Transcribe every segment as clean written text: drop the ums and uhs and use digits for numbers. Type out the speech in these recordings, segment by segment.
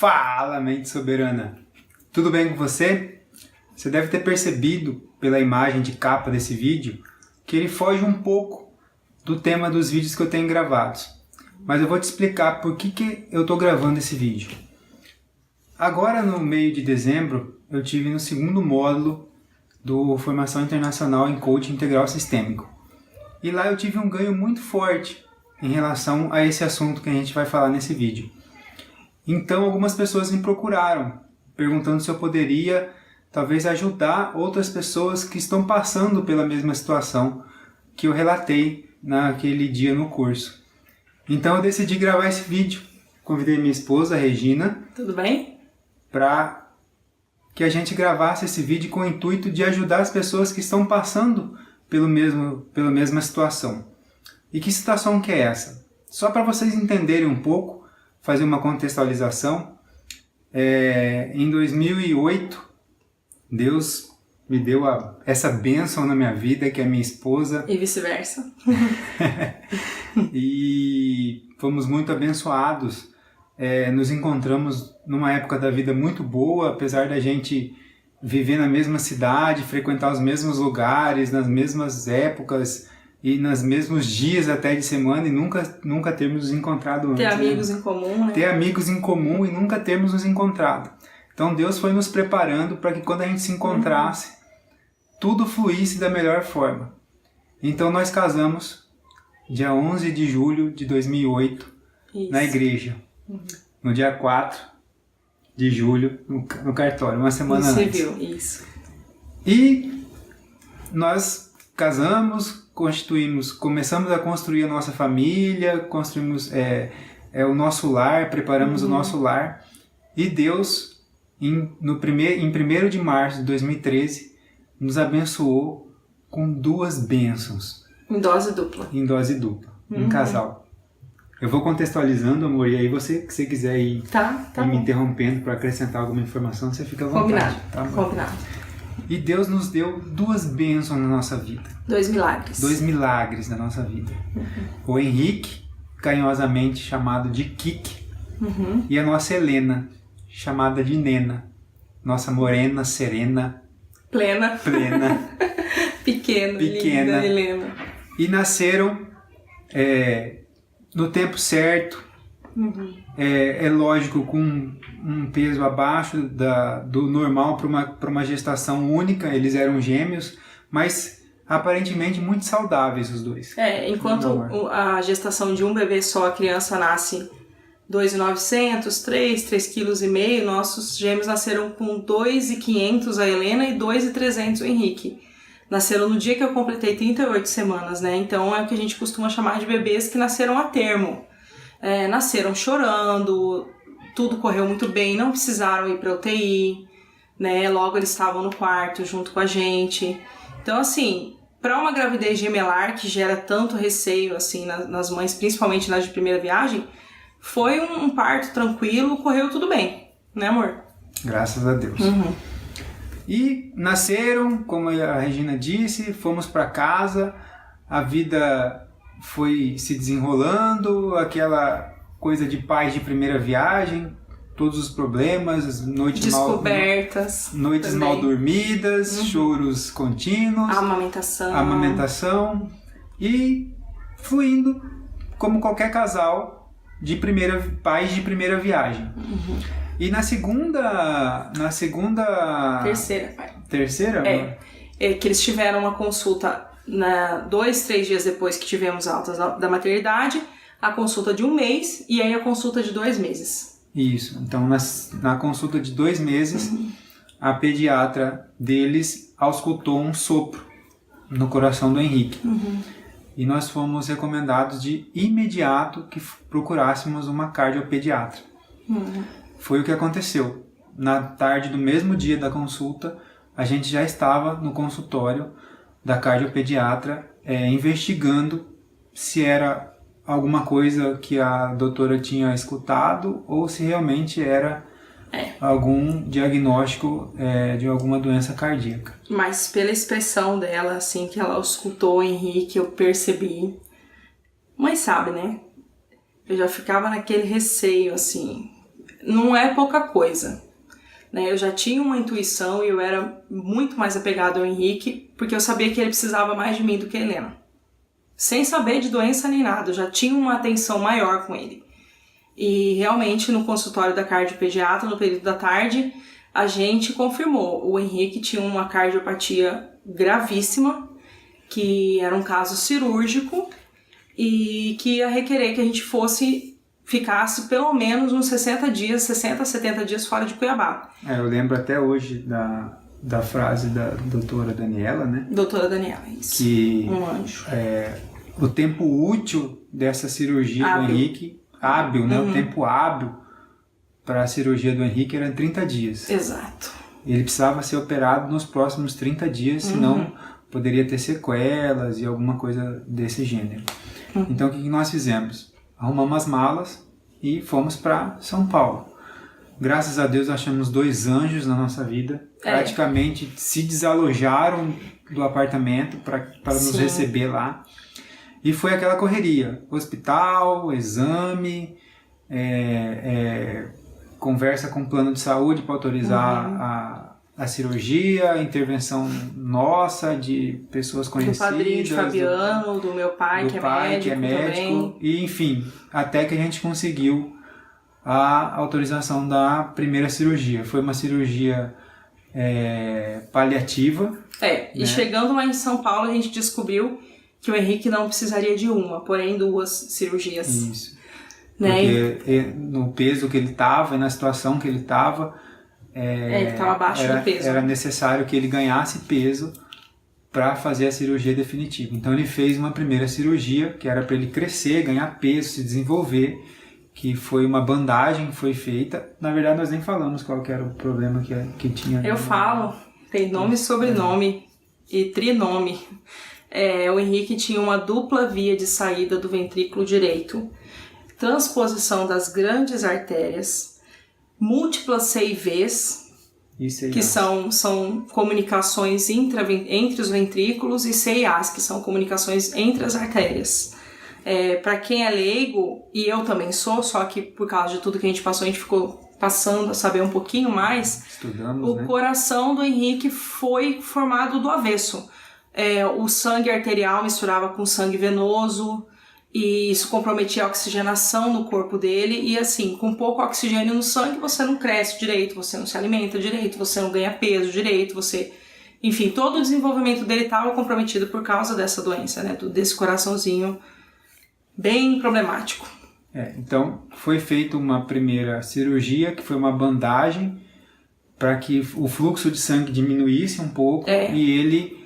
Fala, mente soberana! Tudo bem com você? Você deve ter percebido pela imagem de capa desse vídeo que ele foge um pouco do tema dos vídeos que eu tenho gravados. Mas eu vou te explicar por que eu estou gravando esse vídeo. Agora, no meio de dezembro, eu tive no segundo módulo do Formação Internacional em Coaching Integral Sistêmico. E lá eu tive um ganho muito forte em relação a esse assunto que a gente vai falar nesse vídeo. Então algumas pessoas me procuraram, perguntando se eu poderia talvez ajudar outras pessoas que estão passando pela mesma situação que eu relatei naquele dia no curso. Então eu decidi gravar esse vídeo. Convidei minha esposa, Regina. Tudo bem? Para que a gente gravasse esse vídeo com o intuito de ajudar as pessoas que estão passando pela mesma situação. E que situação que é essa? Só para vocês entenderem um pouco, fazer uma contextualização, em 2008, Deus me deu essa bênção na minha vida, que é minha esposa. E vice-versa. E fomos muito abençoados. Nos encontramos numa época da vida muito boa, apesar da gente viver na mesma cidade, frequentar os mesmos lugares, nas mesmas épocas e nos mesmos dias até de semana e nunca termos nos encontrado antes. Ter amigos em comum, né? Ter amigos em comum e nunca termos nos encontrado. Então Deus foi nos preparando para que quando a gente se encontrasse, tudo fluísse da melhor forma. Então nós casamos dia 11 de julho de 2008 na igreja. No dia 4 de julho no cartório, uma semana antes. Civil, isso. E nós casamos, começamos a construir a nossa família, construímos o nosso lar, preparamos o nosso lar. E Deus, em 1º de março de 2013, nos abençoou com 2 bênçãos. Em dose dupla. Em dose dupla, em casal. Eu vou contextualizando, amor, e aí você, se você quiser ir, me interrompendo para acrescentar alguma informação, você fica à vontade. Combinado, tá? combinado. E Deus nos deu 2 bênçãos na nossa vida. 2 milagres. 2 milagres na nossa vida. O Henrique, carinhosamente chamado de Kik, e a nossa Helena, chamada de Nena. Nossa morena, serena, plena. Pequena, linda Helena. E nasceram no tempo certo, lógico, com um peso abaixo do normal para uma gestação única. Eles eram gêmeos, mas aparentemente muito saudáveis os dois. Enquanto a gestação de um bebê só, a criança nasce 2.900, 3,5 kg, nossos gêmeos nasceram com 2.500 a Helena e 2.300 o Henrique. Nasceram no dia que eu completei 38 semanas, né? Então é o que a gente costuma chamar de bebês que nasceram a termo. Nasceram chorando, tudo correu muito bem, não precisaram ir para UTI, né? Logo eles estavam no quarto junto com a gente. Então, assim, para uma gravidez gemelar que gera tanto receio assim nas mães, principalmente nas de primeira viagem, foi um parto tranquilo, correu tudo bem, né, amor? Graças a Deus. E nasceram, como a Regina disse, fomos para casa, a vida foi se desenrolando, aquela coisa de pais de primeira viagem, todos os problemas, noites mal dormidas, choros contínuos, amamentação e fluindo como qualquer casal pais de primeira viagem. E na segunda... Terceira? Que eles tiveram uma consulta 2, 3 dias depois que tivemos altas da maternidade, a consulta de 1 mês e aí a consulta de 2 meses. Isso, então na consulta de 2 meses, a pediatra deles auscultou um sopro no coração do Henrique. E nós fomos recomendados de imediato que procurássemos uma cardiopediatra. Foi o que aconteceu. Na tarde do mesmo dia da consulta, a gente já estava no consultório da cardiopediatra investigando se era alguma coisa que a doutora tinha escutado ou se realmente era algum diagnóstico de alguma doença cardíaca. Mas pela expressão dela, assim, que ela escutou o Henrique, eu percebi. Mãe sabe, né? Eu já ficava naquele receio, assim. não é pouca coisa. Né? Eu já tinha uma intuição e eu era muito mais apegado ao Henrique, porque eu sabia que ele precisava mais de mim do que a Helena. Sem saber de doença nem nada, eu já tinha uma atenção maior com ele. E realmente no consultório da cardiopediatra, no período da tarde, a gente confirmou. O Henrique tinha uma cardiopatia gravíssima, que era um caso cirúrgico e que ia requerer que a gente ficasse pelo menos uns 60 a 70 dias fora de Cuiabá. Eu lembro até hoje da frase da doutora Daniela, né? Doutora Daniela, isso. Que um anjo. O tempo útil dessa cirurgia hábil. Do Henrique, hábil, né? O tempo hábil para a cirurgia do Henrique era 30 dias. Exato. Ele precisava ser operado nos próximos 30 dias, senão poderia ter sequelas e alguma coisa desse gênero. Então o que nós fizemos? Arrumamos as malas e fomos para São Paulo. Graças a Deus achamos 2 anjos na nossa vida. Praticamente se desalojaram do apartamento para nos receber lá. E foi aquela correria. Hospital, exame, conversa com o plano de saúde para autorizar a cirurgia, intervenção nossa, de pessoas conhecidas. Do padrinho de Fabiano, do meu pai, que é médico também. E enfim, até que a gente conseguiu a autorização da primeira cirurgia. Foi uma cirurgia paliativa. Né? E chegando lá em São Paulo, a gente descobriu que o Henrique não precisaria de uma, porém 2 cirurgias. Isso. Né? Porque no peso que ele estava e na situação que ele estava, ele estava abaixo do peso. Era necessário que ele ganhasse peso para fazer a cirurgia definitiva. Então ele fez uma primeira cirurgia, que era para ele crescer, ganhar peso, se desenvolver, que foi uma bandagem que foi feita. Na verdade, nós nem falamos qual que era o problema que tinha. Eu falo, tem nome, sobrenome e trinome. O Henrique tinha uma dupla via de saída do ventrículo direito, transposição das grandes artérias, múltiplas CIVs, que são comunicações entre os ventrículos, e CIAs, que são comunicações entre as artérias. Para quem é leigo, e eu também sou, só que por causa de tudo que a gente passou, a gente ficou passando a saber um pouquinho mais. Estudamos, o coração do Henrique foi formado do avesso. O sangue arterial misturava com sangue venoso, e isso comprometia a oxigenação no corpo dele, e assim, com pouco oxigênio no sangue, você não cresce direito, você não se alimenta direito, você não ganha peso direito, enfim, todo o desenvolvimento dele estava comprometido por causa dessa doença, né, desse coraçãozinho bem problemático. Então, foi feita uma primeira cirurgia, que foi uma bandagem, para que o fluxo de sangue diminuísse um pouco, e ele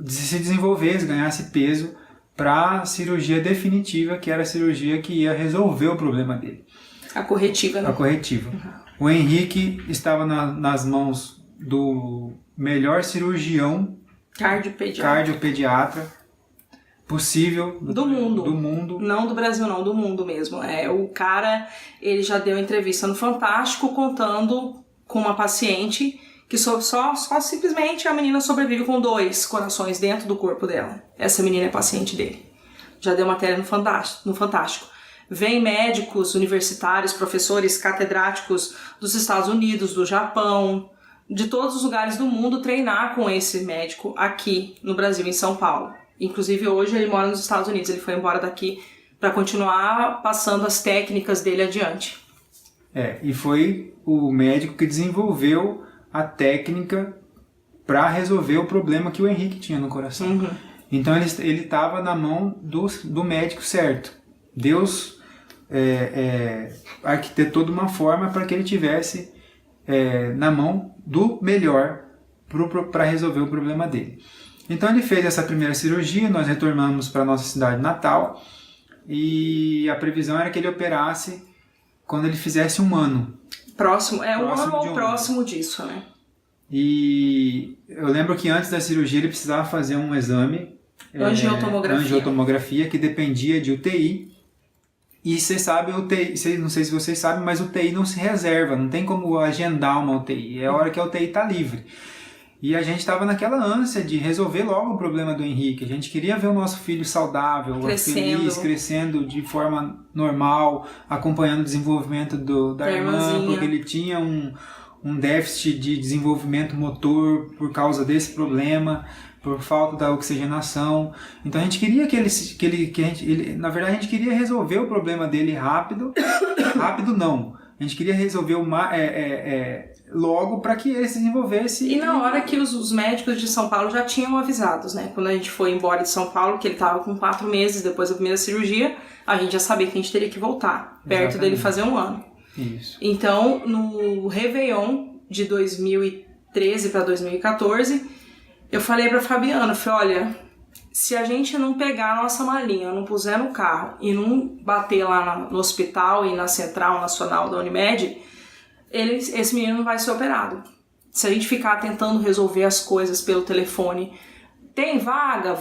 se desenvolvesse, ganhasse peso, para a cirurgia definitiva, que era a cirurgia que ia resolver o problema dele. A corretiva, né? A corretiva. O Henrique estava nas mãos do melhor cirurgião cardiopediatra possível do mundo. Não do Brasil, não, do mundo mesmo. O cara, ele já deu entrevista no Fantástico contando com uma paciente que só simplesmente a menina sobrevive com 2 corações dentro do corpo dela. Essa menina é paciente dele. Já deu matéria no Fantástico. Vem médicos universitários, professores, catedráticos dos Estados Unidos, do Japão, de todos os lugares do mundo treinar com esse médico aqui no Brasil, em São Paulo. Inclusive hoje ele mora nos Estados Unidos, ele foi embora daqui para continuar passando as técnicas dele adiante. E foi o médico que desenvolveu a técnica para resolver o problema que o Henrique tinha no coração. Então ele estava na mão do médico certo. Deus arquitetou de uma forma para que ele tivesse na mão do melhor para resolver o problema dele. Então ele fez essa primeira cirurgia, nós retornamos para a nossa cidade natal, e a previsão era que ele operasse quando ele fizesse 1 ano. Próximo, um ano ou próximo disso, né? E eu lembro que antes da cirurgia ele precisava fazer um exame, angiotomografia, que dependia de UTI. E vocês sabem, UTI, não sei se vocês sabem, mas UTI não se reserva, não tem como agendar uma UTI, é a hora que a UTI está livre. E a gente estava naquela ânsia de resolver logo o problema do Henrique. A gente queria ver o nosso filho saudável, feliz, crescendo de forma normal, acompanhando o desenvolvimento da irmã, porque ele tinha um déficit de desenvolvimento motor por causa desse problema, por falta da oxigenação. Então a gente queria na verdade a gente queria resolver o problema dele rápido. Rápido não. A gente queria resolver logo para que ele se desenvolvesse. E na hora que os médicos de São Paulo já tinham avisados, né? Quando a gente foi embora de São Paulo, que ele estava com 4 meses depois da primeira cirurgia, a gente já sabia que a gente teria que voltar, perto dele fazer 1 ano. Isso. Então, no Réveillon de 2013 para 2014, eu falei para Fabiana, olha, se a gente não pegar a nossa malinha, não puser no carro e não bater lá no hospital e na Central Nacional da Unimed, esse menino não vai ser operado. Se a gente ficar tentando resolver as coisas pelo telefone, tem vaga,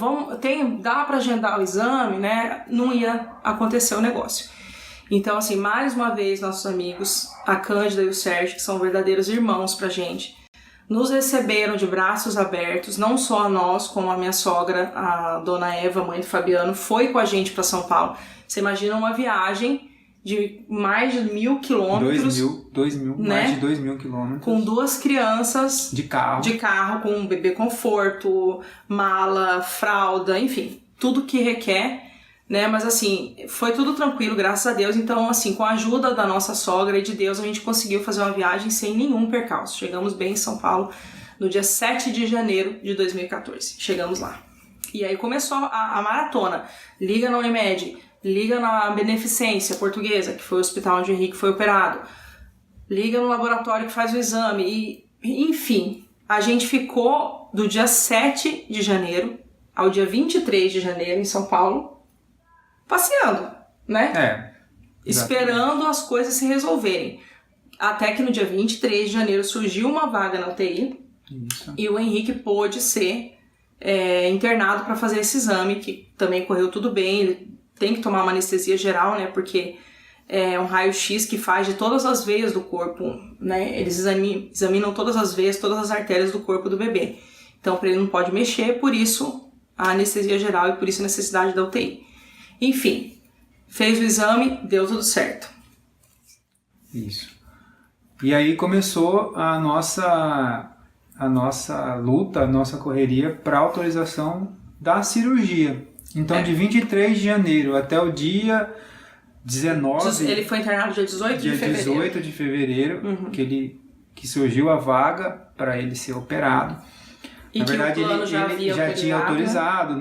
dá para agendar o exame, né? Não ia acontecer o negócio. Então, assim, mais uma vez, nossos amigos, a Cândida e o Sérgio, que são verdadeiros irmãos pra gente, nos receberam de braços abertos, não só a nós, como a minha sogra, a dona Eva, mãe do Fabiano, foi com a gente para São Paulo. Você imagina uma viagem de mais de 1.000 quilômetros. 2.000, né? Mais de 2.000 quilômetros. Com 2 crianças. De carro, com um bebê conforto, mala, fralda, enfim, tudo que requer, né? Mas assim, foi tudo tranquilo, graças a Deus. Então, assim, com a ajuda da nossa sogra e de Deus, a gente conseguiu fazer uma viagem sem nenhum percalço. Chegamos bem em São Paulo no dia 7 de janeiro de 2014. Chegamos lá. E aí começou a maratona. Liga na Unimed, liga na Beneficência Portuguesa, que foi o hospital onde o Henrique foi operado. Liga no laboratório que faz o exame. Enfim, a gente ficou do dia 7 de janeiro ao dia 23 de janeiro em São Paulo, passeando, né? Esperando as coisas se resolverem. Até que no dia 23 de janeiro surgiu uma vaga na UTI. Isso. E o Henrique pôde ser internado para fazer esse exame, que também correu tudo bem. Ele tem que tomar uma anestesia geral, né? Porque é um raio-x que faz de todas as veias do corpo, né? Eles examinam todas as veias, todas as artérias do corpo do bebê. Então, para ele não pode mexer, por isso a anestesia geral e por isso a necessidade da UTI. Enfim, fez o exame, deu tudo certo. Isso. E aí começou a nossa luta, a nossa correria para autorização da cirurgia. Então, de 23 de janeiro até o dia 19... Ele foi internado dia 18 de fevereiro. Dia 18 de fevereiro, que surgiu a vaga para ele ser operado. E na verdade, ele já tinha autorizado.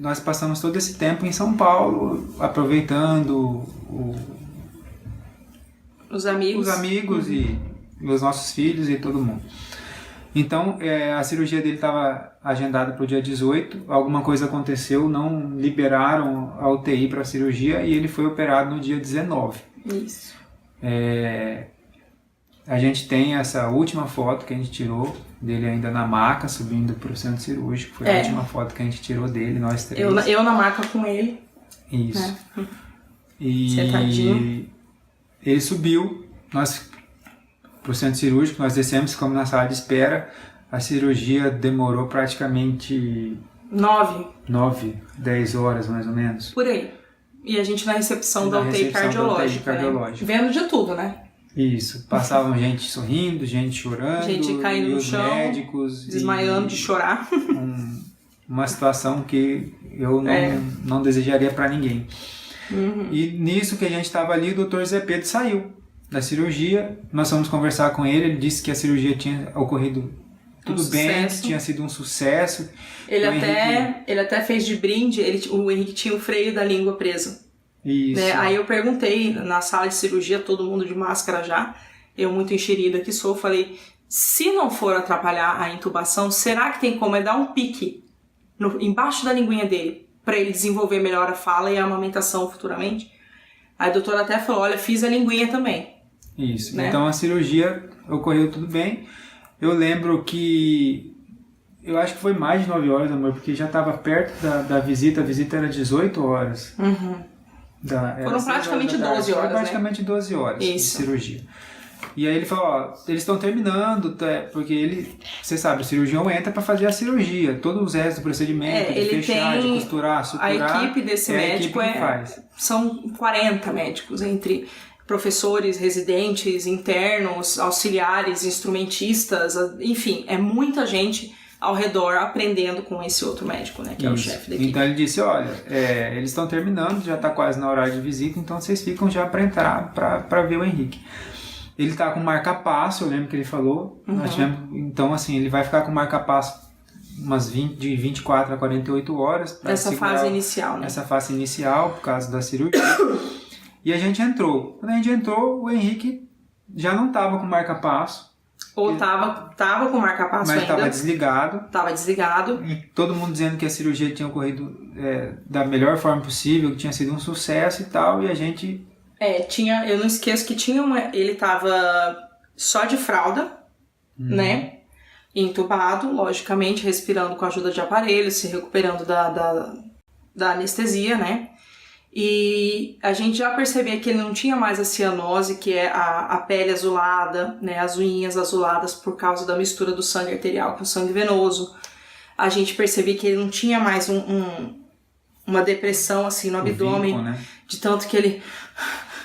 Nós passamos todo esse tempo em São Paulo, aproveitando os amigos e os nossos filhos e todo mundo. Então, a cirurgia dele estava agendada para o dia 18, alguma coisa aconteceu, não liberaram a UTI para a cirurgia e ele foi operado no dia 19. Isso. A gente tem essa última foto que a gente tirou dele ainda na maca, subindo para o centro cirúrgico. Foi a última foto que a gente tirou dele, nós três. Eu na maca com ele. Isso. E sentadinho. Ele subiu, para o centro cirúrgico, nós descemos, ficamos na sala de espera. A cirurgia demorou praticamente 10 horas mais ou menos. Por aí. E a gente na recepção da UTI cardiológica. Vendo de tudo, né? Isso, passavam gente sorrindo, gente chorando, gente caindo no chão, médicos, desmaiando de chorar. Uma situação que eu não desejaria para ninguém. E nisso que a gente estava ali, o Dr. Zé Pedro saiu da cirurgia, nós fomos conversar com ele Disse que a cirurgia tinha ocorrido tudo bem, que tinha sido um sucesso. Ele até fez de brinde, o Henrique tinha o freio da língua preso. Isso. Né? Aí eu perguntei na sala de cirurgia, todo mundo de máscara já, eu muito enxerida que sou, falei, se não for atrapalhar a intubação, será que tem como dar um pique embaixo da linguinha dele, para ele desenvolver melhor a fala e a amamentação futuramente? Aí a doutora até falou, olha, fiz a linguinha também. Isso, né? Então a cirurgia ocorreu tudo bem. Eu lembro que, eu acho que foi mais de 9 horas, amor, porque já estava perto da visita, a visita era 18 horas. Foram praticamente 12 horas, praticamente 12 horas de cirurgia. E aí ele falou, ó, eles estão terminando, porque você sabe, o cirurgião entra para fazer a cirurgia, todos os restos do procedimento, de fechar, de costurar, suturar. A equipe desse médico são 40 médicos, entre professores, residentes, internos, auxiliares, instrumentistas, enfim, é muita gente ao redor aprendendo com esse outro médico, né, que é o chefe da equipe. Então ele disse, olha, eles estão terminando, já está quase na hora de visita, então vocês ficam já para entrar para ver o Henrique. Ele tá com marca-passo, eu lembro que ele falou, nós tivemos, então assim, ele vai ficar com marca-passo de 24 a 48 horas. Essa fase inicial, né? Essa fase inicial, por causa da cirurgia. E a gente entrou. Quando a gente entrou, o Henrique já não estava com marca-passo. Ou tava com marca-passo ainda. Mas estava desligado. Estava desligado. E todo mundo dizendo que a cirurgia tinha ocorrido da melhor forma possível, que tinha sido um sucesso e tal, e a gente... eu não esqueço que ele tava só de fralda, né? Entubado, logicamente, respirando com a ajuda de aparelhos, se recuperando da anestesia, né? E a gente já percebia que ele não tinha mais a cianose, que é a pele azulada, né, as unhas azuladas por causa da mistura do sangue arterial com o sangue venoso. A gente percebia que ele não tinha mais uma depressão assim no abdômen, vínculo, né? De tanto que ele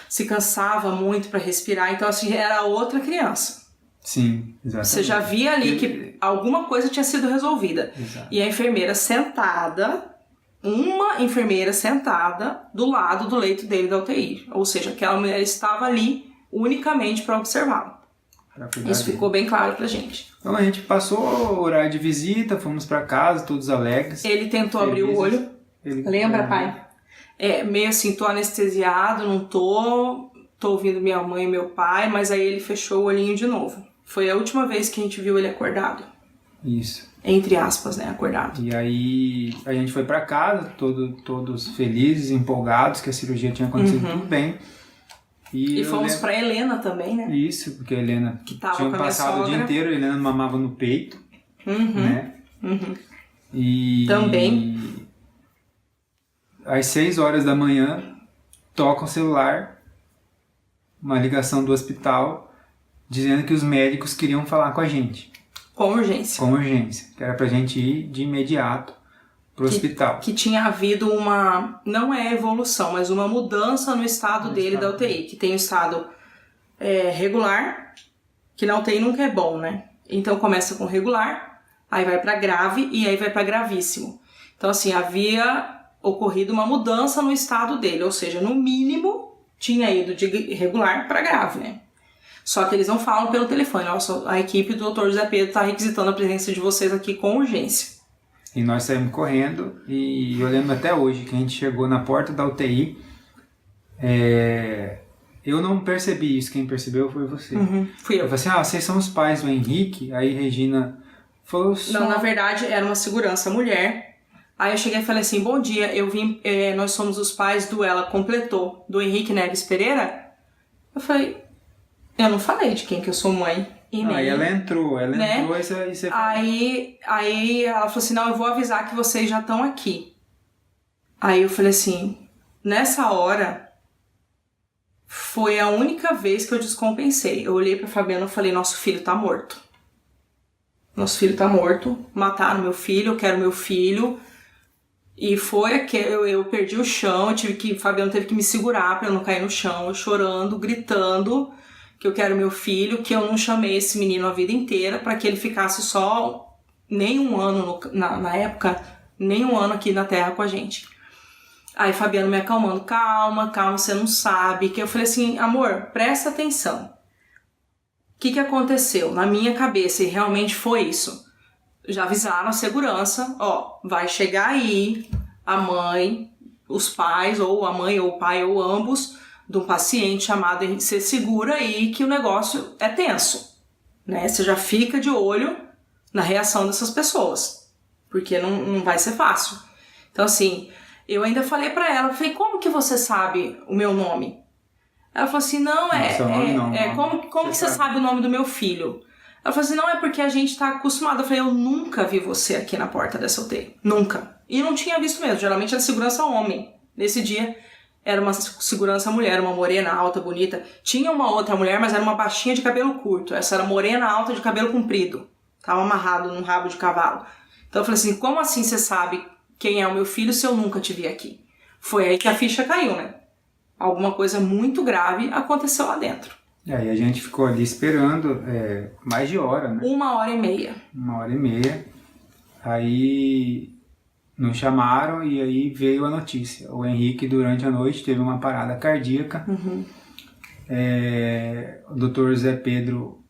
se cansava muito para respirar. Então assim, era outra criança. Sim, exatamente. Você já via ali que alguma coisa tinha sido resolvida. Exato. E a enfermeira sentada... Uma enfermeira sentada do lado do leito dele da UTI. Ou seja, aquela mulher estava ali unicamente para observá-lo. Isso ficou bem claro pra gente. Então a gente passou o horário de visita, fomos para casa, todos alegres. Ele tentou abrir o olho. Lembra, pai? Meio assim, tô anestesiado, não tô ouvindo minha mãe e meu pai, mas aí ele fechou o olhinho de novo. Foi a última vez que a gente viu ele acordado. Isso. Entre aspas, né? Acordado. E aí a gente foi pra casa, todos felizes, empolgados, que a cirurgia tinha acontecido tudo bem. E fomos pra Helena também, né? Isso, porque a Helena que tava tinha passado o dia inteiro, a Helena mamava no peito, né? E também. Às 6 horas da manhã, toca o celular, uma ligação do hospital, dizendo que os médicos queriam falar com a gente. Com urgência. Com urgência. Que era pra gente ir de imediato pro hospital. Que tinha havido não é evolução, mas uma mudança no estado dele da UTI. Que tem o estado regular, que na UTI nunca é bom, né? Então começa com regular, aí vai pra grave e aí vai pra gravíssimo. Então assim, havia ocorrido uma mudança no estado dele, ou seja, no mínimo tinha ido de regular pra grave, né? Só que eles não falam pelo telefone. A equipe do Dr. José Pedro está requisitando a presença de vocês aqui com urgência. E nós saímos correndo, e eu lembro até hoje que a gente chegou na porta da UTI. Eu não percebi isso, quem percebeu foi você. Fui eu. Eu falei assim, vocês são os pais do Henrique? Aí Regina falou... Não, na verdade era uma segurança mulher. Aí eu cheguei e falei assim, bom dia, nós somos os pais ela completou, do Henrique Neves Pereira. Eu falei... Eu não falei de quem que eu sou mãe. Aí ela entrou, né? entrou e você... Aí ela falou assim, não, eu vou avisar que vocês já estão aqui. Aí eu falei assim, nessa hora, foi a única vez que eu descompensei. Eu olhei pra Fabiana e falei, nosso filho tá morto. Nosso filho tá morto, mataram meu filho, eu quero meu filho. E foi que eu perdi o chão, Fabiana teve que me segurar pra eu não cair no chão, eu chorando, gritando... que eu quero meu filho, que eu não chamei esse menino a vida inteira para que ele ficasse só nem um ano, na época, nem um ano aqui na Terra com a gente. Aí Fabiano me acalmando, calma, você não sabe. Que eu falei assim, amor, presta atenção. O que aconteceu? Na minha cabeça, e realmente foi isso. Já avisaram a segurança, vai chegar aí a mãe, os pais, ou a mãe ou o pai, ou ambos, de um paciente chamado Henrique, você segura aí que o negócio é tenso, né? Você já fica de olho na reação dessas pessoas, porque não vai ser fácil. Então assim, eu ainda falei pra ela, como que você sabe o meu nome? Ela falou assim, como que você sabe o nome do meu filho? Ela falou assim, não, é porque a gente tá acostumado. Eu falei, eu nunca vi você aqui na porta dessa UTI, nunca. E não tinha visto mesmo, geralmente era segurança homem. Nesse dia Era uma segurança mulher, uma morena alta, bonita. Tinha uma outra mulher, mas era uma baixinha de cabelo curto. Essa era morena alta de cabelo comprido. Tava amarrado num rabo de cavalo. Então eu falei assim, como assim você sabe quem é o meu filho se eu nunca te vi aqui? Foi aí que a ficha caiu, né? Alguma coisa muito grave aconteceu lá dentro. E aí a gente ficou ali esperando mais de hora, né? 1h30. 1h30. Aí nos chamaram e aí veio a notícia. O Henrique, durante a noite, teve uma parada cardíaca. O Dr. Zé Pedro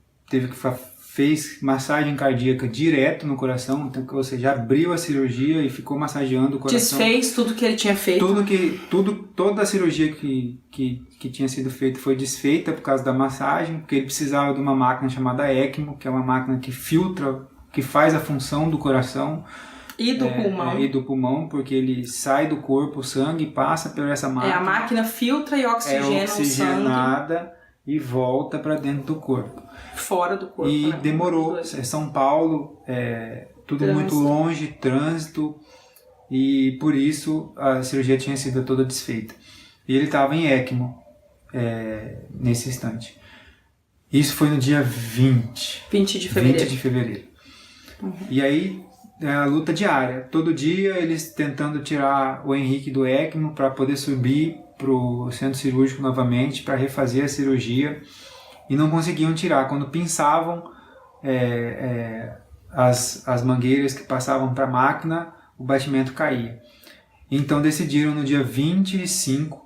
fez massagem cardíaca direto no coração, então, ou seja, abriu a cirurgia e ficou massageando o coração. Desfez tudo que ele tinha feito. Toda a cirurgia que tinha sido feita foi desfeita por causa da massagem, porque ele precisava de uma máquina chamada ECMO, que é uma máquina que filtra, que faz a função do coração. E do pulmão. E do pulmão, porque ele sai do corpo, o sangue passa por essa máquina. A máquina filtra e oxigena o sangue. Oxigenada e volta para dentro do corpo. Fora do corpo. E né? demorou. São Paulo, tudo trânsito. Muito longe, trânsito, e por isso a cirurgia tinha sido toda desfeita. E ele estava em ECMO nesse instante. Isso foi no dia 20 de fevereiro. E aí, a luta diária. Todo dia eles tentando tirar o Henrique do ECMO para poder subir para o centro cirúrgico novamente para refazer a cirurgia, e não conseguiam tirar. Quando pinçavam as mangueiras que passavam para a máquina, o batimento caía. Então decidiram no dia 25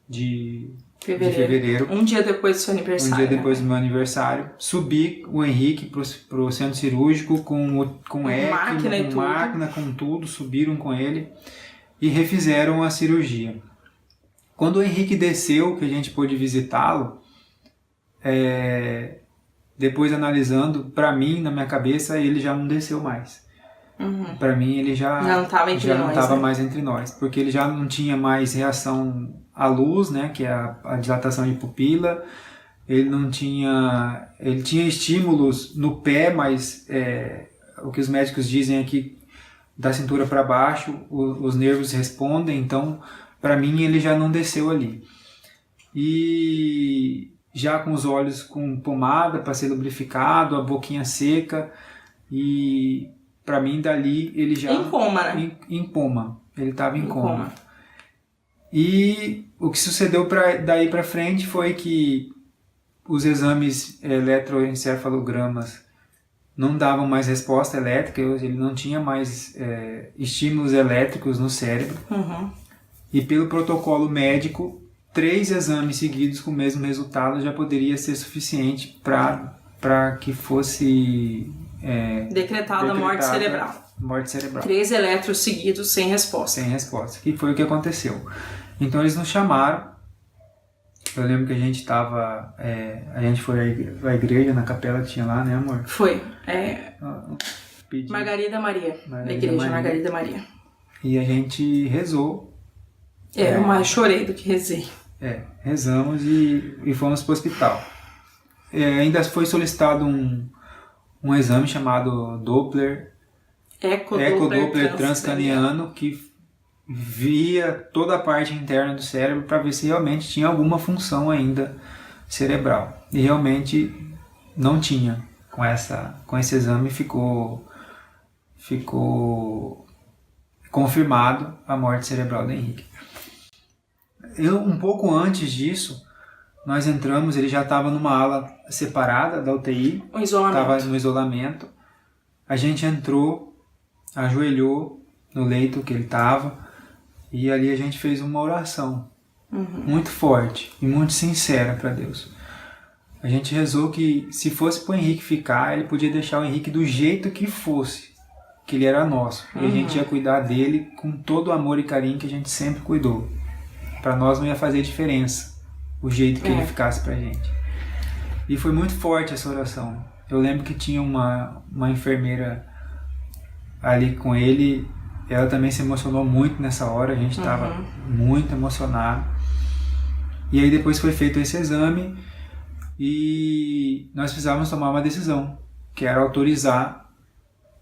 de fevereiro, um dia depois do seu aniversário. Um dia depois do meu aniversário, subir o Henrique para o centro cirúrgico com ECMO, máquina, com tudo, subiram com ele e refizeram a cirurgia. Quando o Henrique desceu, que a gente pôde visitá-lo, depois analisando, para mim, na minha cabeça, ele já não desceu mais. Para mim, ele já não estava mais entre nós, porque ele já não tinha mais reação à luz, né, que é a dilatação de pupila. Ele tinha estímulos no pé, mas o que os médicos dizem é que da cintura para baixo os nervos respondem, então para mim ele já não desceu ali. E já com os olhos com pomada para ser lubrificado, a boquinha seca, e para mim dali ele já... Em coma, né? Em coma, ele estava em coma. E o que sucedeu daí para frente foi que os exames eletroencefalogramas não davam mais resposta elétrica, ele não tinha mais estímulos elétricos no cérebro. E pelo protocolo médico, 3 exames seguidos com o mesmo resultado já poderia ser suficiente para que fosse decretada morte cerebral. Morte cerebral. 3 eletros seguidos sem resposta. Sem resposta, que foi o que aconteceu. Então eles nos chamaram. Eu lembro que a gente estava... a gente foi à igreja, na capela que tinha lá, né, amor? Foi. Margarida Maria. Na igreja Margarida Maria. E a gente rezou. Eu mais chorei do que rezei. Rezamos e fomos para o hospital. Ainda foi solicitado um exame chamado Doppler, Ecodoppler transcraniano, que via toda a parte interna do cérebro para ver se realmente tinha alguma função ainda cerebral. E realmente não tinha. Com esse exame ficou confirmado a morte cerebral do Henrique. Um pouco antes disso, nós entramos, ele já estava numa ala separada da UTI, estava no isolamento. A gente entrou, ajoelhou no leito que ele estava, e ali a gente fez uma oração muito forte e muito sincera para Deus. A gente rezou que se fosse para o Henrique ficar, ele podia deixar o Henrique do jeito que fosse, que ele era nosso. E a gente ia cuidar dele com todo o amor e carinho que a gente sempre cuidou. Para nós não ia fazer diferença o jeito que ele ficasse pra gente. E foi muito forte essa oração. Eu lembro que tinha uma enfermeira ali com ele, ela também se emocionou muito nessa hora, a gente estava muito emocionado. E aí depois foi feito esse exame e nós precisávamos tomar uma decisão, que era autorizar,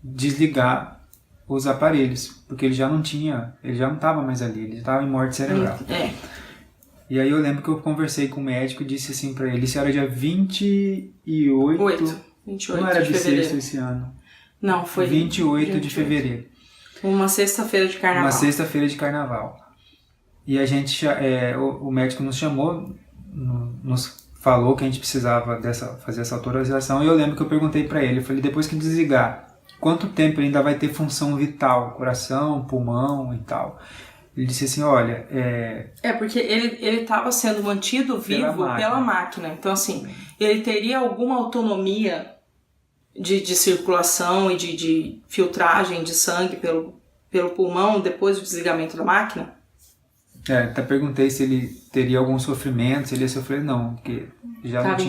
desligar os aparelhos, porque ele já não estava mais ali, ele estava em morte cerebral. E aí eu lembro que eu conversei com o médico e disse assim pra ele, isso era dia 28... 28 não era de fevereiro. bissexto esse ano. Não, foi 28 de fevereiro. Uma sexta-feira de carnaval. Uma sexta-feira de carnaval. E a gente, o médico nos chamou, nos falou que a gente precisava fazer essa autorização. E eu lembro que eu perguntei pra ele, eu falei, depois que desligar, quanto tempo ele ainda vai ter função vital? Coração, pulmão e tal. Ele disse assim, olha... porque ele estava sendo mantido vivo pela máquina. Então, assim, ele teria alguma autonomia de circulação e de filtragem de sangue pelo pulmão depois do desligamento da máquina? Até perguntei se ele teria algum sofrimento, se ele ia sofrer, não, porque já estava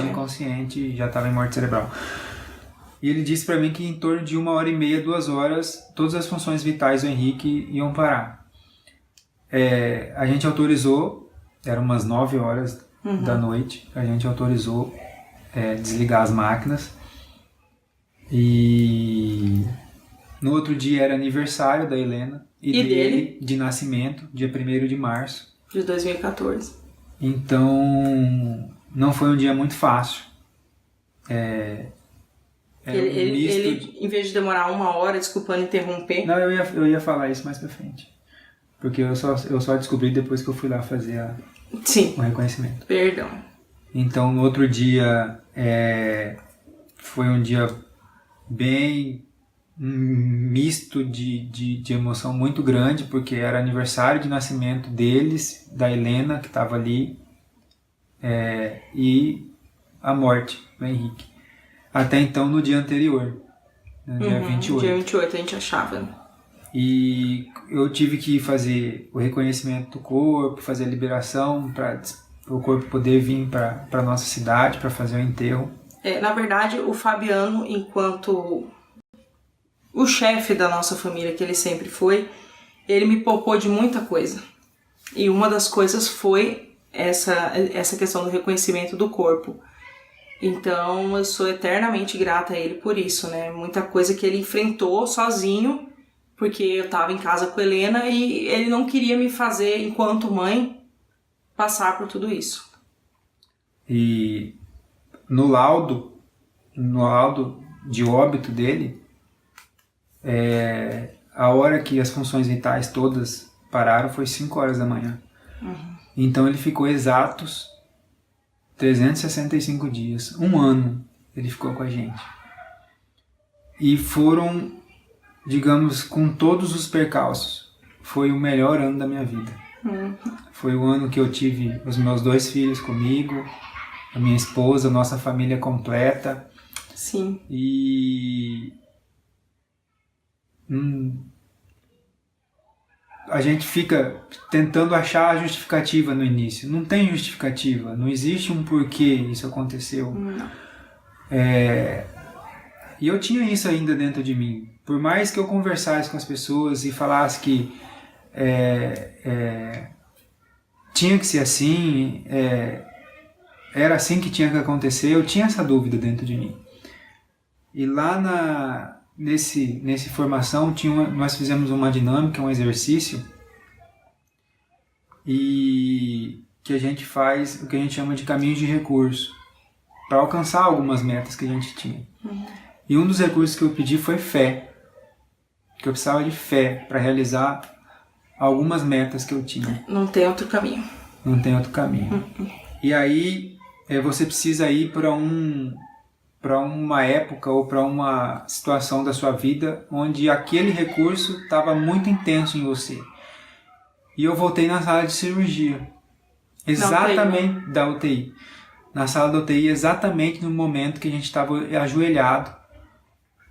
inconsciente, já estava em morte cerebral. E ele disse para mim que em torno de 1h30, 2 horas, todas as funções vitais do Henrique iam parar. A gente autorizou, eram umas 9 horas da noite, a gente autorizou desligar as máquinas. E no outro dia era aniversário da Helena e dele de nascimento, dia 1º de março. De 2014. Então, não foi um dia muito fácil. Ele, em vez de demorar 1 hora, desculpando interromper... Não, eu ia falar isso mais pra frente. Porque eu só descobri depois que eu fui lá fazer o reconhecimento. Perdão. Então, no outro dia, foi um dia bem misto de emoção muito grande, porque era aniversário de nascimento deles, da Helena, que estava ali, e a morte do Henrique. Até então, no dia anterior, no dia 28. Dia 28 a gente achava, né? E eu tive que fazer o reconhecimento do corpo, fazer a liberação para o corpo poder vir para a nossa cidade para fazer o enterro. Na verdade, o Fabiano, enquanto o chefe da nossa família, que ele sempre foi, ele me poupou de muita coisa. E uma das coisas foi essa questão do reconhecimento do corpo. Então, eu sou eternamente grata a ele por isso, né? Muita coisa que ele enfrentou sozinho, porque eu estava em casa com a Helena e ele não queria me fazer, enquanto mãe, passar por tudo isso. E no laudo de óbito dele, a hora que as funções vitais todas pararam foi 5 horas da manhã. Então ele ficou exatos 365 dias, 1 ano ele ficou com a gente. E foram, digamos, com todos os percalços, foi o melhor ano da minha vida. Foi o ano que eu tive os meus 2 filhos comigo, a minha esposa, a nossa família completa. Sim. E a gente fica tentando achar a justificativa no início. Não tem justificativa, não existe um porquê isso aconteceu. Não. E eu tinha isso ainda dentro de mim. Por mais que eu conversasse com as pessoas e falasse que tinha que ser assim, era assim que tinha que acontecer, eu tinha essa dúvida dentro de mim. E lá nesse formação nós fizemos uma dinâmica, um exercício, e que a gente faz o que a gente chama de caminhos de recurso, para alcançar algumas metas que a gente tinha. E um dos recursos que eu pedi foi fé, que eu precisava de fé para realizar algumas metas que eu tinha. Não tem outro caminho. Não tem outro caminho. E aí você precisa ir para uma época ou para uma situação da sua vida onde aquele recurso estava muito intenso em você. E eu voltei na sala de cirurgia, exatamente da UTI. Na sala da UTI, exatamente no momento que a gente estava ajoelhado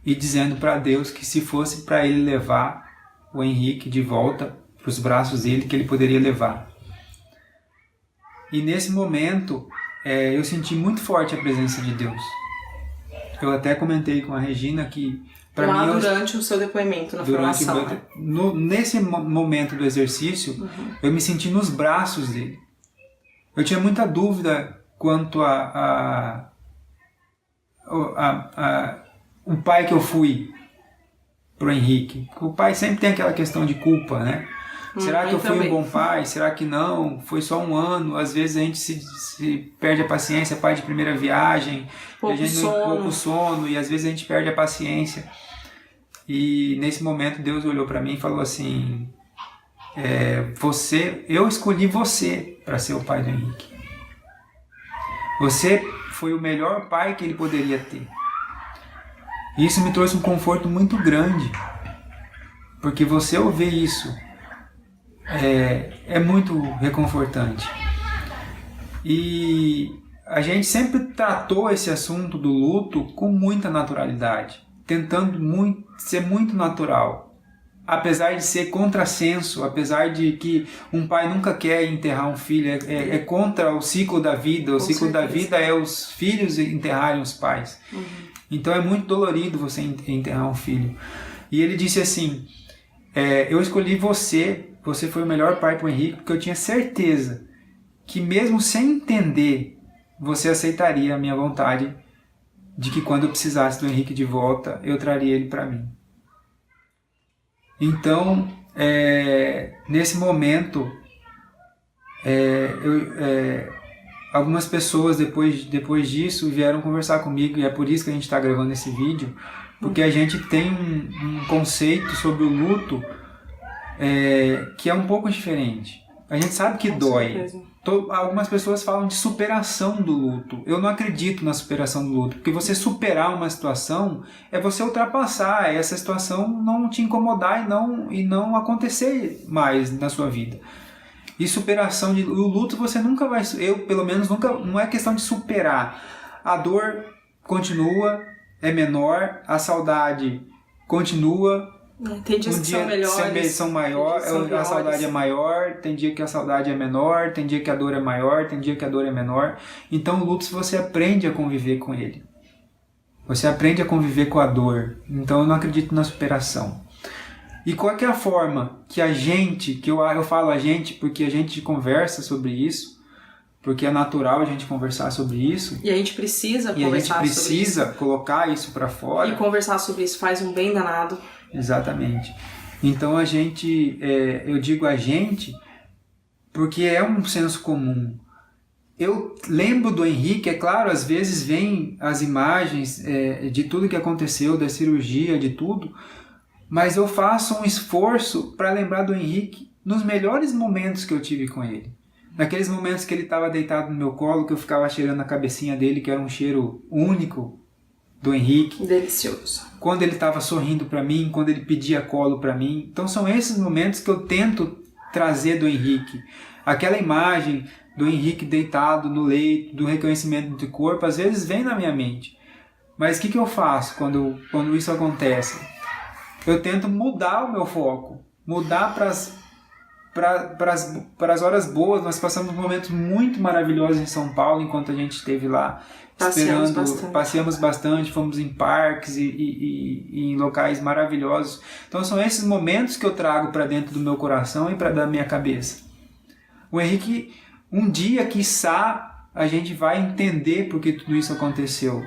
e dizendo para Deus que se fosse para ele levar o Henrique de volta para os braços dele, que ele poderia levar. E nesse momento, eu senti muito forte a presença de Deus. Eu até comentei com a Regina que para mim... durante o seu depoimento na formação. Nesse momento do exercício, eu me senti nos braços dele. Eu tinha muita dúvida quanto o pai que eu fui pro Henrique. O pai sempre tem aquela questão de culpa, né? Será que eu fui um bom pai? Será que não? Foi só um ano. Às vezes a gente se perde a paciência, pai de primeira viagem, pouco sono, e às vezes a gente perde a paciência. E nesse momento Deus olhou para mim e falou assim, eu escolhi você para ser o pai do Henrique. Você foi o melhor pai que ele poderia ter. E isso me trouxe um conforto muito grande, porque você ouvir isso é muito reconfortante. E a gente sempre tratou esse assunto do luto com muita naturalidade, tentando ser muito natural. Apesar de ser contrassenso, apesar de que um pai nunca quer enterrar um filho, é contra o ciclo da vida. O ciclo da vida é os filhos enterrarem os pais. Então é muito dolorido você enterrar um filho. E ele disse assim, eu escolhi você foi o melhor pai para o Henrique, porque eu tinha certeza que mesmo sem entender, você aceitaria a minha vontade de que quando eu precisasse do Henrique de volta, eu traria ele para mim. Então, nesse momento, algumas pessoas depois disso vieram conversar comigo, e é por isso que a gente está gravando esse vídeo, porque a gente tem um conceito sobre o luto que é um pouco diferente. A gente sabe que dói. Algumas pessoas falam de superação do luto. Eu não acredito na superação do luto, porque você superar uma situação é você ultrapassar essa situação, não te incomodar e não acontecer mais na sua vida. E superação o luto você nunca vai, eu pelo menos nunca, não é questão de superar. A dor continua, é menor, a saudade continua. Tem dias que são melhores, são maior, a saudade é maior, tem dia que a saudade é menor, tem dia que a dor é maior, tem dia que a dor é menor. Então o luto você aprende a conviver com ele. Você aprende a conviver com a dor. Então eu não acredito na superação. E qual que é a forma que a gente, que eu falo a gente porque a gente conversa sobre isso, porque é natural a gente conversar sobre isso. E a gente precisa conversar sobre isso. E a gente precisa colocar isso para fora. E conversar sobre isso faz um bem danado. Exatamente. Então a gente, eu digo a gente, porque é um senso comum. Eu lembro do Henrique, é claro, às vezes vem as imagens de tudo que aconteceu, da cirurgia, de tudo, mas eu faço um esforço para lembrar do Henrique nos melhores momentos que eu tive com ele. Naqueles momentos que ele estava deitado no meu colo, que eu ficava cheirando a cabecinha dele, que era um cheiro único do Henrique. Delicioso. Quando ele estava sorrindo para mim, quando ele pedia colo para mim. Então são esses momentos que eu tento trazer do Henrique. Aquela imagem do Henrique deitado no leito, do reconhecimento de corpo, às vezes vem na minha mente. Mas o que eu faço quando isso acontece? Eu tento mudar o meu foco, mudar para as horas boas. Nós passamos momentos muito maravilhosos em São Paulo enquanto a gente esteve lá. Passeamos bastante, fomos em parques e em locais maravilhosos. Então são esses momentos que eu trago para dentro do meu coração e para da minha cabeça. O Henrique, um dia, quiçá, a gente vai entender por que tudo isso aconteceu.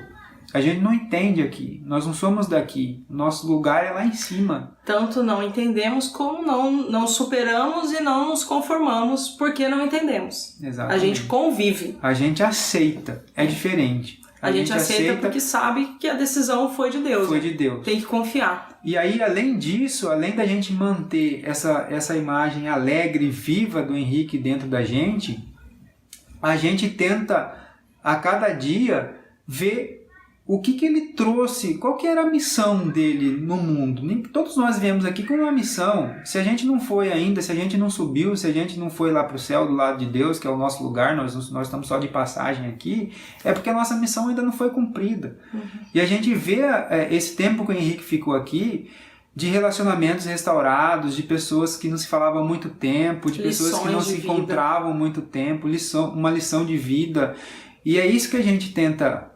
A gente não entende aqui, nós não somos daqui, nosso lugar é lá em cima. Tanto não entendemos como não superamos e não nos conformamos porque não entendemos. Exatamente. A gente convive. A gente aceita, é diferente. A gente aceita porque sabe que a decisão foi de Deus. Foi de Deus. Tem que confiar. E aí, além disso, além da gente manter essa imagem alegre e viva do Henrique dentro da gente, a gente tenta, a cada dia, ver o que ele trouxe, qual que era a missão dele no mundo. Todos nós viemos aqui com uma missão. Se a gente não foi ainda, se a gente não subiu, se a gente não foi lá para o céu do lado de Deus, que é o nosso lugar, nós estamos só de passagem aqui, é porque a nossa missão ainda não foi cumprida. E a gente vê esse tempo que o Henrique ficou aqui, de relacionamentos restaurados, de pessoas que não se falavam há muito tempo, de pessoas que não se encontravam há muito tempo, uma lição de vida. E é isso que a gente tenta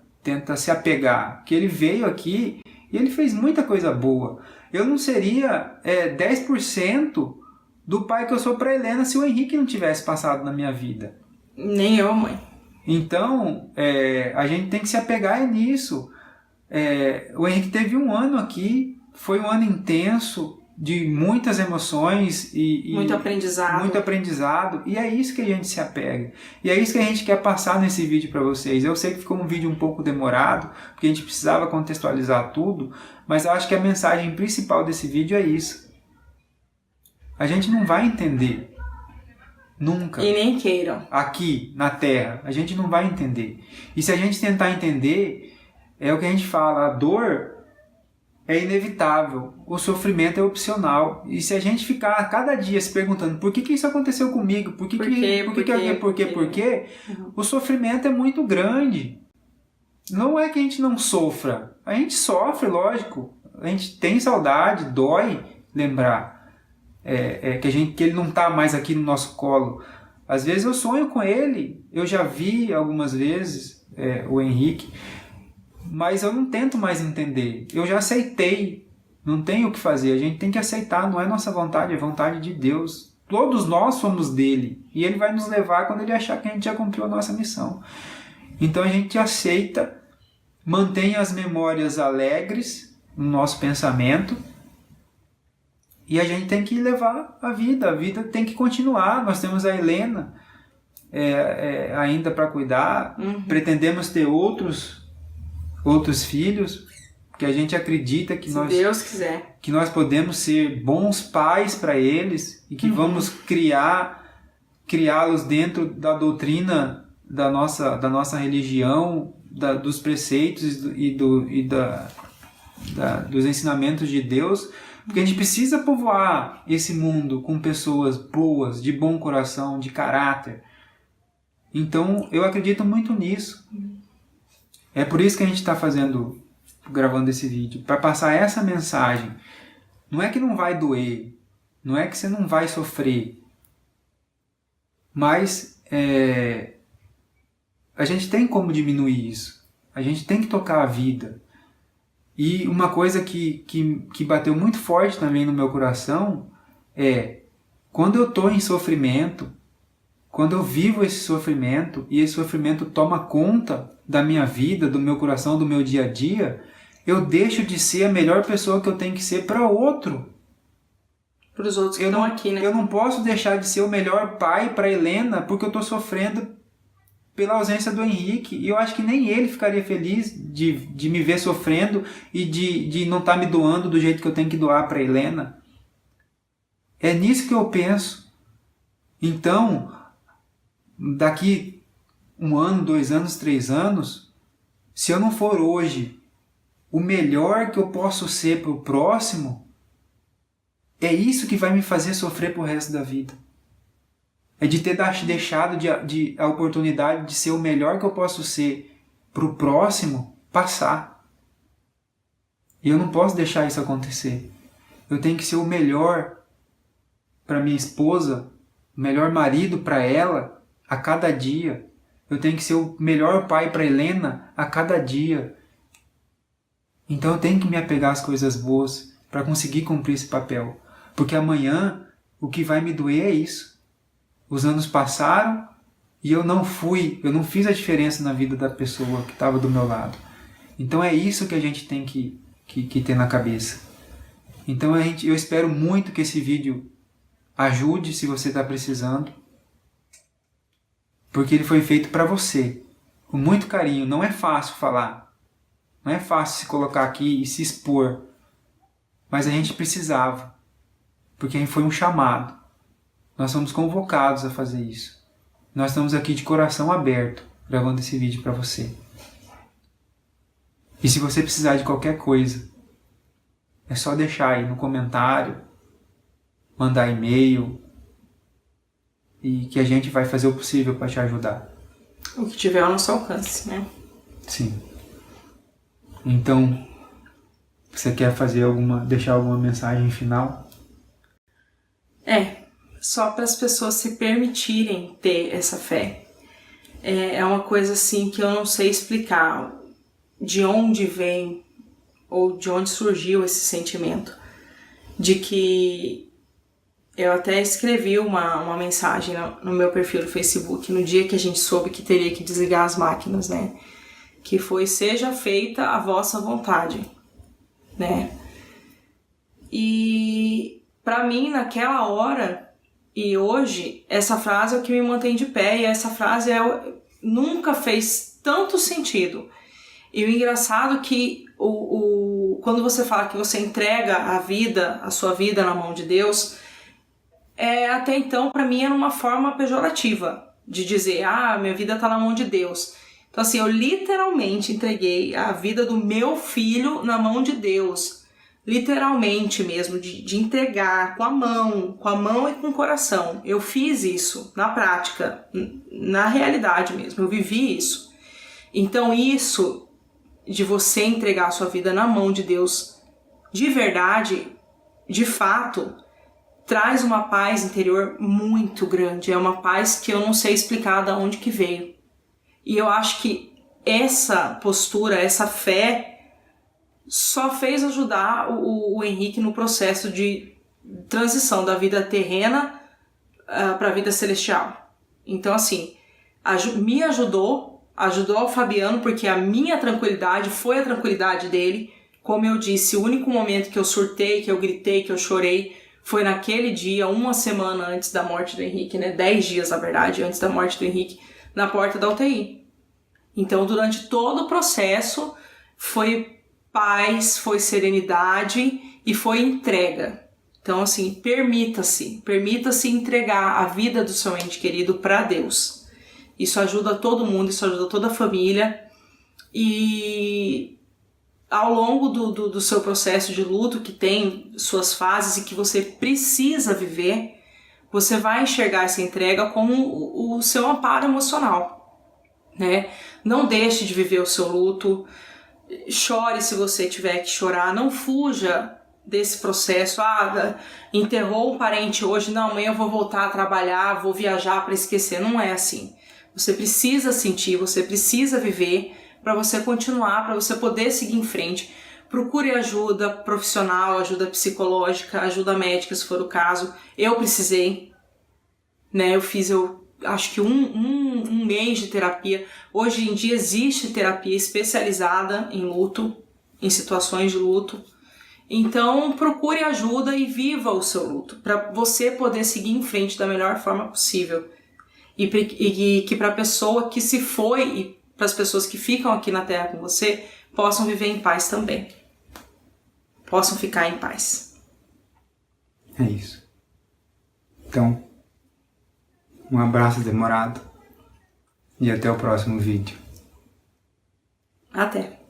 se apegar, que ele veio aqui e ele fez muita coisa boa. Eu não seria 10% do pai que eu sou para Helena se o Henrique não tivesse passado na minha vida. Nem eu, mãe. Então, a gente tem que se apegar nisso. O Henrique teve um ano aqui, foi um ano intenso, de muitas emoções e muito aprendizado. Muito aprendizado. E é isso que a gente se apega. E é isso que a gente quer passar nesse vídeo para vocês. Eu sei que ficou um vídeo um pouco demorado, porque a gente precisava contextualizar tudo, mas eu acho que a mensagem principal desse vídeo é isso. A gente não vai entender. Nunca. E nem queiram. Aqui, na Terra, a gente não vai entender. E se a gente tentar entender, é o que a gente fala, a dor é inevitável, o sofrimento é opcional. E se a gente ficar a cada dia se perguntando por que isso aconteceu comigo, por quê, o sofrimento é muito grande. Não é que a gente não sofra, a gente sofre, lógico, a gente tem saudade, dói lembrar que ele não está mais aqui no nosso colo. Às vezes eu sonho com ele, eu já vi algumas vezes o Henrique, mas eu não tento mais entender. Eu já aceitei. Não tem o que fazer. A gente tem que aceitar. Não é nossa vontade, é vontade de Deus. Todos nós somos dele. E ele vai nos levar quando ele achar que a gente já cumpriu a nossa missão. Então a gente aceita, mantém as memórias alegres no nosso pensamento. E a gente tem que levar a vida. A vida tem que continuar. Nós temos a Helena ainda para cuidar. Pretendemos ter outros filhos, que a gente acredita que Deus quiser, que nós podemos ser bons pais para eles e que vamos criá-los dentro da doutrina da nossa religião, dos preceitos e dos ensinamentos de Deus, porque a gente precisa povoar esse mundo com pessoas boas, de bom coração, de caráter. Então eu acredito muito nisso. É por isso que a gente está gravando esse vídeo, para passar essa mensagem. Não é que não vai doer, não é que você não vai sofrer, mas a gente tem como diminuir isso. A gente tem que tocar a vida. E uma coisa que bateu muito forte também no meu coração é, quando eu estou em sofrimento, quando eu vivo esse sofrimento e esse sofrimento toma conta da minha vida, do meu coração, do meu dia a dia, eu deixo de ser a melhor pessoa que eu tenho que ser para outro. Para os outros que estão aqui, né? Eu não posso deixar de ser o melhor pai para Helena porque eu estou sofrendo pela ausência do Henrique. E eu acho que nem ele ficaria feliz de me ver sofrendo e de não estar me doando do jeito que eu tenho que doar para Helena. É nisso que eu penso. Então, daqui 1 ano, 2 anos, 3 anos, se eu não for hoje o melhor que eu posso ser para o próximo, é isso que vai me fazer sofrer pro resto da vida. É de ter deixado a oportunidade de ser o melhor que eu posso ser para o próximo passar. E eu não posso deixar isso acontecer. Eu tenho que ser o melhor para minha esposa, o melhor marido para ela a cada dia. Eu tenho que ser o melhor pai para Helena a cada dia. Então eu tenho que me apegar às coisas boas para conseguir cumprir esse papel. Porque amanhã o que vai me doer é isso. Os anos passaram e eu não fiz a diferença na vida da pessoa que estava do meu lado. Então é isso que a gente tem que ter na cabeça. Então eu espero muito que esse vídeo ajude se você está precisando. Porque ele foi feito para você, com muito carinho. Não é fácil falar, não é fácil se colocar aqui e se expor, mas a gente precisava, porque foi um chamado. Nós somos convocados a fazer isso. Nós estamos aqui de coração aberto, gravando esse vídeo para você. E se você precisar de qualquer coisa, é só deixar aí no comentário, mandar e-mail, e que a gente vai fazer o possível para te ajudar. O que tiver ao nosso alcance, né? Sim. Então, você quer deixar alguma mensagem final? Só para as pessoas se permitirem ter essa fé. É uma coisa assim que eu não sei explicar de onde vem ou de onde surgiu esse sentimento. De que eu até escrevi uma mensagem no meu perfil do Facebook no dia que a gente soube que teria que desligar as máquinas, né? Que foi: seja feita a vossa vontade, né? E Pra mim, naquela hora e hoje, essa frase é o que me mantém de pé, e essa frase nunca fez tanto sentido. E o engraçado é que quando você fala que você entrega a sua vida na mão de Deus, até então, pra mim, era uma forma pejorativa de dizer, minha vida tá na mão de Deus. Então, assim, eu literalmente entreguei a vida do meu filho na mão de Deus. Literalmente mesmo, de entregar com a mão e com o coração. Eu fiz isso na prática, na realidade mesmo, eu vivi isso. Então isso de você entregar a sua vida na mão de Deus de verdade, de fato, traz uma paz interior muito grande. É uma paz que eu não sei explicar de onde que veio. E eu acho que essa postura, essa fé, só fez ajudar o Henrique no processo de transição da vida terrena para a vida celestial. Então, assim, me ajudou o Fabiano, porque a minha tranquilidade foi a tranquilidade dele. Como eu disse, o único momento que eu surtei, que eu gritei, que eu chorei, foi naquele dia, uma semana antes da morte do Henrique, né? 10 dias, na verdade, antes da morte do Henrique, na porta da UTI. Então, durante todo o processo, foi paz, foi serenidade e foi entrega. Então, assim, permita-se entregar a vida do seu ente querido para Deus. Isso ajuda todo mundo, isso ajuda toda a família. E ao longo do seu processo de luto, que tem suas fases e que você precisa viver, você vai enxergar essa entrega como o seu amparo emocional, né? Não deixe de viver o seu luto. Chore se você tiver que chorar, não fuja desse processo. Enterrou um parente hoje, não, amanhã eu vou voltar a trabalhar, vou viajar para esquecer. Não é assim. Você precisa sentir, você precisa viver para você continuar, para você poder seguir em frente. Procure ajuda profissional, ajuda psicológica, ajuda médica, se for o caso. Eu precisei, né? Eu acho que um mês de terapia. Hoje em dia existe terapia especializada em luto, em situações de luto. Então procure ajuda e viva o seu luto, para você poder seguir em frente da melhor forma possível. E que para a pessoa que se foi e para as pessoas que ficam aqui na Terra com você, possam viver em paz também. Possam ficar em paz. É isso. Então, um abraço demorado e até o próximo vídeo. Até.